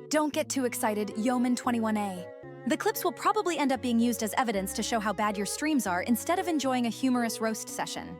Don't get too excited, yoman21a. The clips will probably end up being used as evidence to show how bad your streams are instead of enjoying a humorous roast session.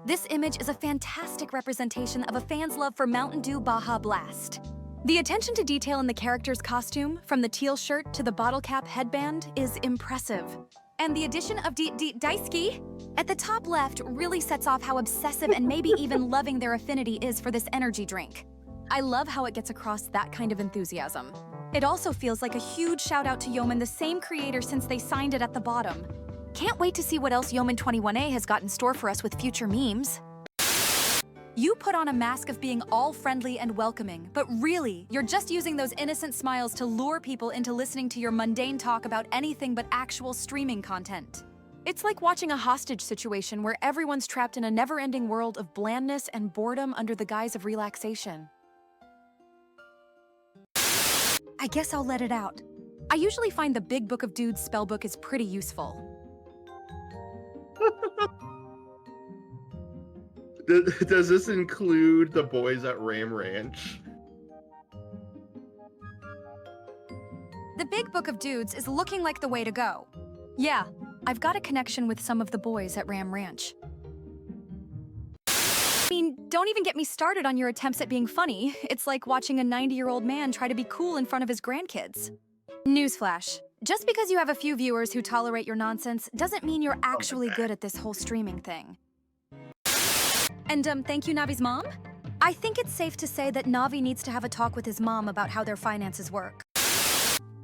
This image is a fantastic representation of a fan's love for Mountain Dew Baja Blast. The attention to detail in the character's costume, from the teal shirt to the bottle cap headband, is impressive. And the addition of Daisuke at the top left really sets off how obsessive and maybe even loving their affinity is for this energy drink. I love how it gets across that kind of enthusiasm. It also feels like a huge shout out to Yoman, the same creator, since they signed it at the bottom. Can't wait to see what else yoman21a has got in store for us with future memes. You put on a mask of being all friendly and welcoming, but really, you're just using those innocent smiles to lure people into listening to your mundane talk about anything but actual streaming content. It's like watching a hostage situation where everyone's trapped in a never-ending world of blandness and boredom under the guise of relaxation. I guess I'll let it out. I usually find the Big Book of Dudes spellbook is pretty useful. Does this include the boys at Ram Ranch? The Big Book of Dudes is looking like the way to go. Yeah, I've got a connection with some of the boys at Ram Ranch. I mean, don't even get me started on your attempts at being funny. It's like watching a 90-year-old man try to be cool in front of his grandkids. Newsflash. Just because you have a few viewers who tolerate your nonsense doesn't mean you're actually good at this whole streaming thing. And thank you, Navi's mom? I think it's safe to say that Navi needs to have a talk with his mom about how their finances work.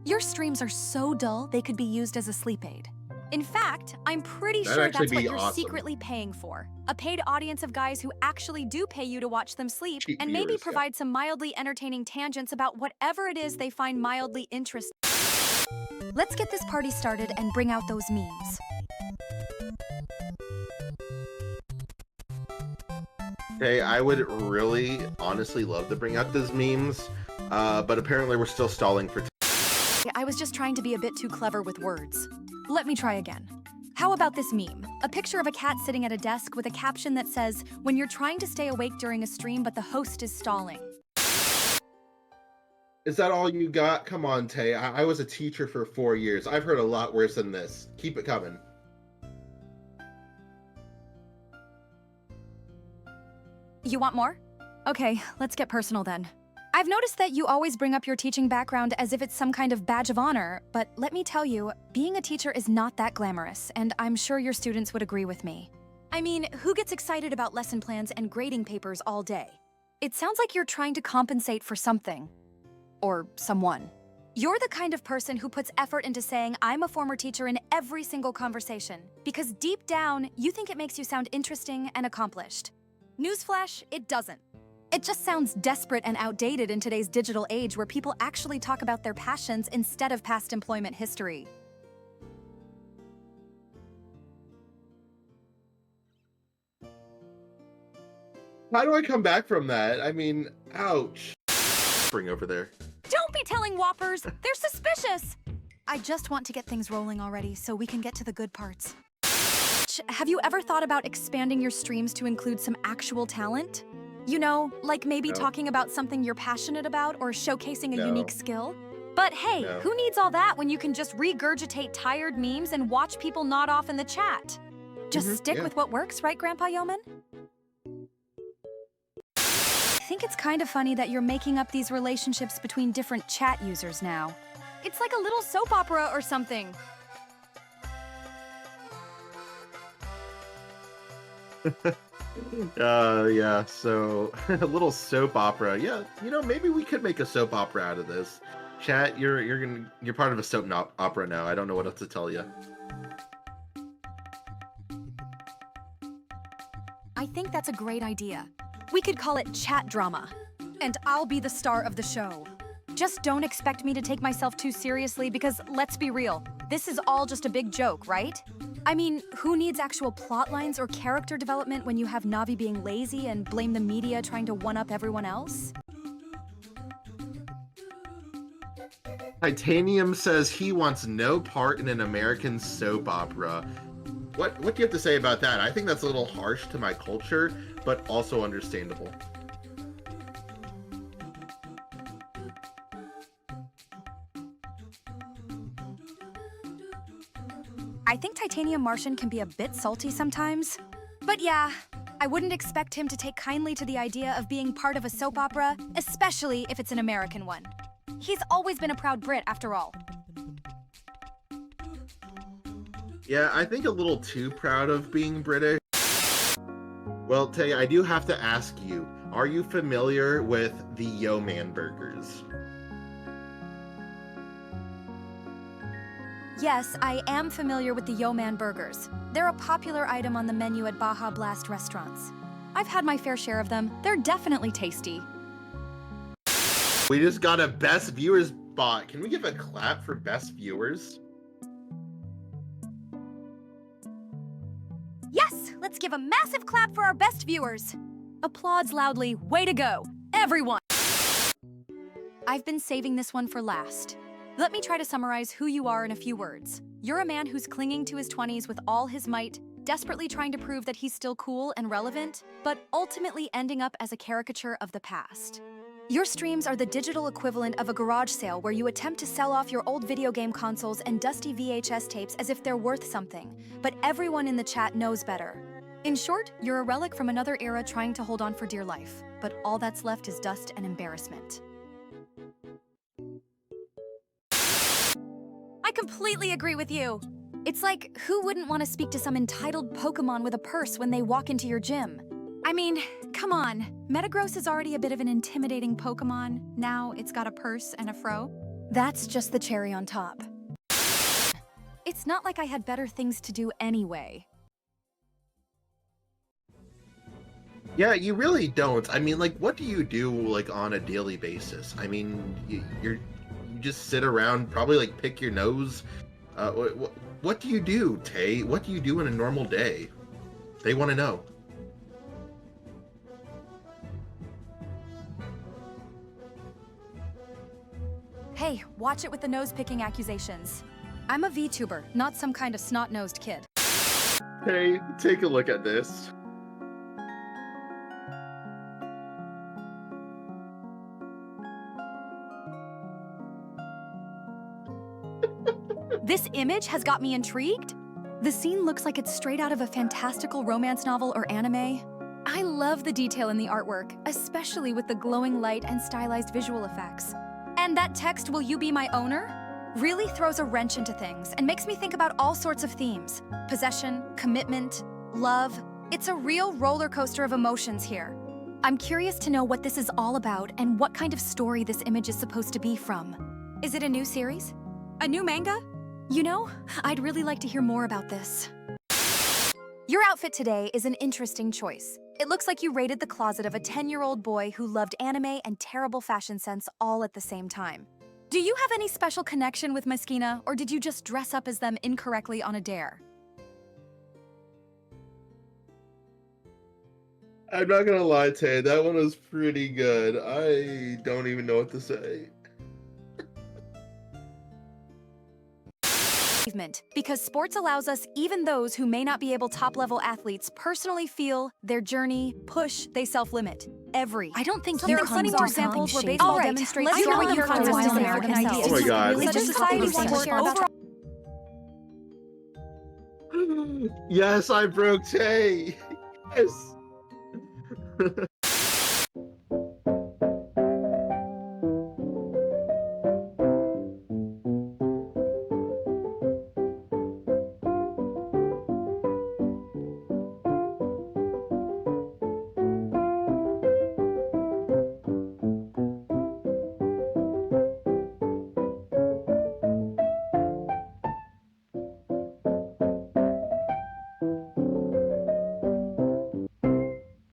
Your streams are so dull, they could be used as a sleep aid. In fact, I'm pretty sure that's what you're secretly paying for. A paid audience of guys who actually do pay you to watch them sleep, and maybe provide some mildly entertaining tangents about whatever it is they find mildly interesting. Let's get this party started and bring out those memes. Hey, I would really, honestly love to bring out those memes, but apparently we're still stalling for time. I was just trying to be a bit too clever with words. Let me try again. How about this meme? A picture of a cat sitting at a desk with a caption that says, "When you're trying to stay awake during a stream but the host is stalling." Is that all you got? Come on, Tay. I was a teacher for 4 years. I've heard a lot worse than this. Keep it coming. You want more? Okay, let's get personal then. I've noticed that you always bring up your teaching background as if it's some kind of badge of honor, but let me tell you, being a teacher is not that glamorous, and I'm sure your students would agree with me. I mean, who gets excited about lesson plans and grading papers all day? It sounds like you're trying to compensate for something. Or someone. You're the kind of person who puts effort into saying, "I'm a former teacher" in every single conversation, because deep down, you think it makes you sound interesting and accomplished. Newsflash, it doesn't. It just sounds desperate and outdated in today's digital age where people actually talk about their passions instead of past employment history. How do I come back from that? I mean, ouch. Bring over there. Don't be telling Whoppers! They're suspicious! I just want to get things rolling already so we can get to the good parts. Have you ever thought about expanding your streams to include some actual talent? You know, like maybe talking about something you're passionate about or showcasing a unique skill? But hey, who needs all that when you can just regurgitate tired memes and watch people nod off in the chat? Just stick with what works, right, Grandpa Yeoman? I think it's kind of funny that you're making up these relationships between different chat users now. It's like a little soap opera or something. Yeah, so a little soap opera. Yeah, you know, maybe we could make a soap opera out of this. Chat, you're part of a soap opera now. I don't know what else to tell you. I think that's a great idea. We could call it chat drama. And I'll be the star of the show. Just don't expect me to take myself too seriously because, let's be real, this is all just a big joke, right? I mean, who needs actual plot lines or character development when you have Navi being lazy and blame the media trying to one-up everyone else? Titanium says he wants no part in an American soap opera. What do you have to say about that? I think that's a little harsh to my culture, but also understandable. I think Titanium Martian can be a bit salty sometimes. But yeah, I wouldn't expect him to take kindly to the idea of being part of a soap opera, especially if it's an American one. He's always been a proud Brit, after all. Yeah, I think a little too proud of being British. Well, Tay, I do have to ask you, are you familiar with the Yo-Man burgers? Yes, I am familiar with the Yo-Man burgers. They're a popular item on the menu at Baja Blast restaurants. I've had my fair share of them. They're definitely tasty. We just got a best viewers bot. Can we give a clap for best viewers? Yes, let's give a massive clap for our best viewers. Applauds loudly. Way to go, everyone. I've been saving this one for last. Let me try to summarize who you are in a few words. You're a man who's clinging to his 20s with all his might, desperately trying to prove that he's still cool and relevant, but ultimately ending up as a caricature of the past. Your streams are the digital equivalent of a garage sale where you attempt to sell off your old video game consoles and dusty VHS tapes as if they're worth something, but everyone in the chat knows better. In short, you're a relic from another era trying to hold on for dear life, but all that's left is dust and embarrassment. I completely agree with you. It's like, who wouldn't want to speak to some entitled Pokemon with a purse when they walk into your gym? I mean, come on. Metagross is already a bit of an intimidating Pokemon. Now it's got a purse and a fro. That's just the cherry on top. It's not like I had better things to do anyway. Yeah, you really don't. I mean, like, what do you do, like, on a daily basis? I mean, you just sit around, probably, like, pick your nose. What do you do, Tay? What do you do in a normal day? They want to know. Hey, watch it with the nose-picking accusations. I'm a VTuber, not some kind of snot-nosed kid. Hey, take a look at this. This image has got me intrigued. The scene looks like it's straight out of a fantastical romance novel or anime. I love the detail in the artwork, especially with the glowing light and stylized visual effects. And that text, "Will you be my owner?" really throws a wrench into things and makes me think about all sorts of themes. Possession, commitment, love. It's a real roller coaster of emotions here. I'm curious to know what this is all about and what kind of story this image is supposed to be from. Is it a new series? A new manga? You know, I'd really like to hear more about this. Your outfit today is an interesting choice. It looks like you raided the closet of a 10-year-old boy who loved anime and terrible fashion sense all at the same time. Do you have any special connection with Meskina, or did you just dress up as them incorrectly on a dare? I'm not gonna lie, Tay, that one was pretty good. I don't even know what to say. Because sports allows us, even those who may not be able top-level athletes, personally feel their journey, push, they self-limit. I don't think there are plenty more examples where baseball demonstrates strong and consistent American ideas. Oh my god. Such a society wants to share about. Yes, I broke Tay. Yes.